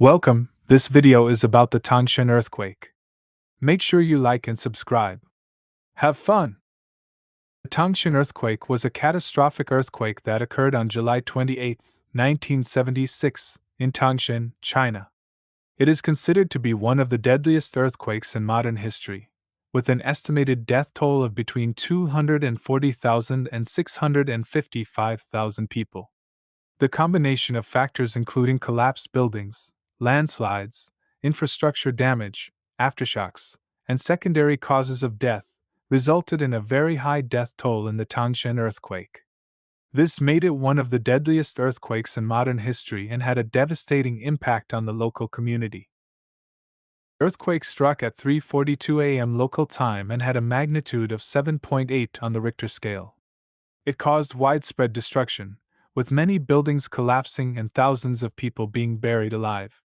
Welcome, this video is about the TANGSHAN earthquake. Make sure you like and subscribe. Have fun! The TANGSHAN earthquake was a catastrophic earthquake that occurred on July 28, 1976, in Tangshan, China. It is considered to be one of the deadliest earthquakes in modern history, with an estimated death toll of between 240,000 and 655,000 people. The combination of factors including collapsed buildings, landslides, infrastructure damage, aftershocks, and secondary causes of death resulted in a very high death toll in the Tangshan earthquake. This made it one of the deadliest earthquakes in modern history and had a devastating impact on the local community. The earthquake struck at 3:42 a.m. local time and had a magnitude of 7.8 on the Richter scale. It caused widespread destruction, with many buildings collapsing and thousands of people being buried alive.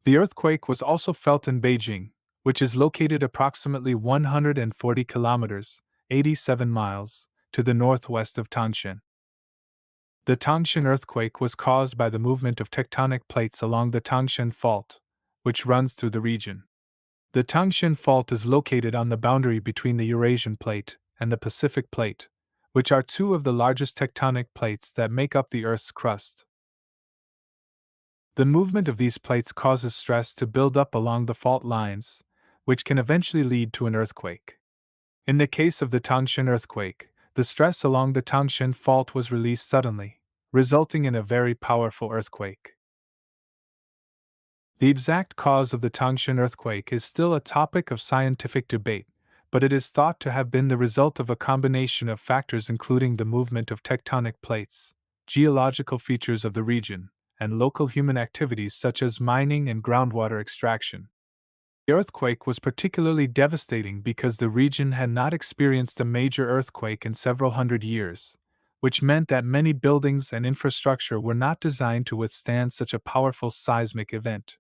The earthquake was also felt in Beijing, which is located approximately 140 kilometers, 87 miles, to the northwest of Tangshan. The Tangshan earthquake was caused by the movement of tectonic plates along the Tangshan Fault, which runs through the region. The Tangshan Fault is located on the boundary between the Eurasian Plate and the Pacific Plate, which are two of the largest tectonic plates that make up the Earth's crust. The movement of these plates causes stress to build up along the fault lines, which can eventually lead to an earthquake. In the case of the Tangshan earthquake, the stress along the Tangshan Fault was released suddenly, resulting in a very powerful earthquake. The exact cause of the Tangshan earthquake is still a topic of scientific debate, but it is thought to have been the result of a combination of factors including the movement of tectonic plates, geological features of the region, and local human activities such as mining and groundwater extraction. The earthquake was particularly devastating because the region had not experienced a major earthquake in several hundred years, which meant that many buildings and infrastructure were not designed to withstand such a powerful seismic event.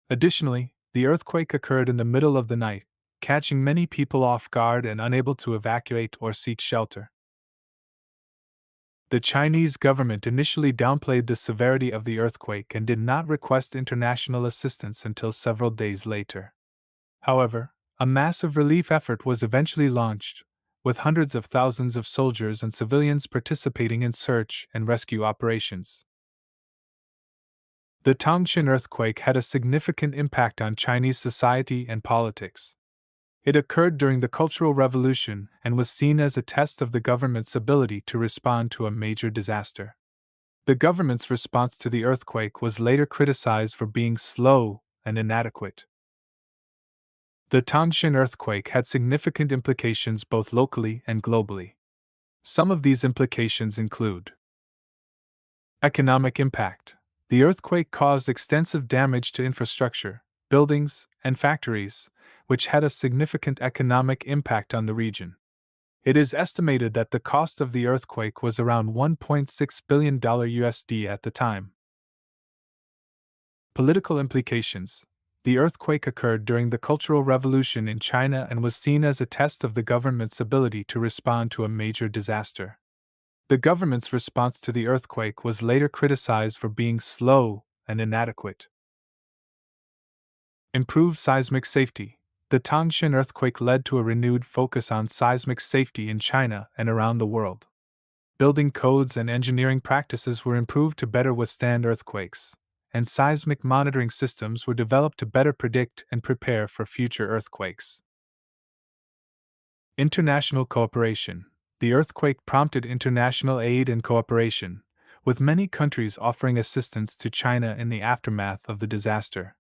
Additionally, the earthquake occurred in the middle of the night, catching many people off guard and unable to evacuate or seek shelter. The Chinese government initially downplayed the severity of the earthquake and did not request international assistance until several days later. However, a massive relief effort was eventually launched, with hundreds of thousands of soldiers and civilians participating in search and rescue operations. The Tangshan earthquake had a significant impact on Chinese society and politics. It occurred during the Cultural Revolution and was seen as a test of the government's ability to respond to a major disaster. The government's response to the earthquake was later criticized for being slow and inadequate. The Tangshan earthquake had significant implications both locally and globally. Some of these implications include economic impact. The earthquake caused extensive damage to infrastructure, buildings, and factories, which had a significant economic impact on the region. It is estimated that the cost of the earthquake was around $1.6 billion USD at the time. Political implications. The earthquake occurred during the Cultural Revolution in China and was seen as a test of the government's ability to respond to a major disaster. The government's response to the earthquake was later criticized for being slow and inadequate. Improved seismic safety. The Tangshan earthquake led to a renewed focus on seismic safety in China and around the world. Building codes and engineering practices were improved to better withstand earthquakes, and seismic monitoring systems were developed to better predict and prepare for future earthquakes. International cooperation. The earthquake prompted international aid and cooperation, with many countries offering assistance to China in the aftermath of the disaster.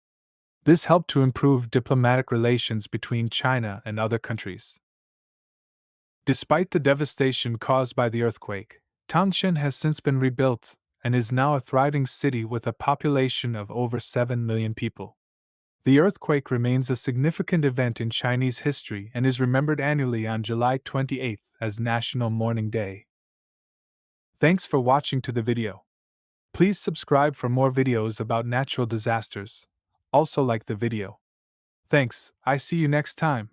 This helped to improve diplomatic relations between China and other countries. Despite the devastation caused by the earthquake, Tangshan has since been rebuilt and is now a thriving city with a population of over 7 million people. The earthquake remains a significant event in Chinese history and is remembered annually on July 28 as National Mourning Day. Thanks for watching to the video. Please subscribe for more videos about natural disasters. Also like the video. Thanks, I see you next time.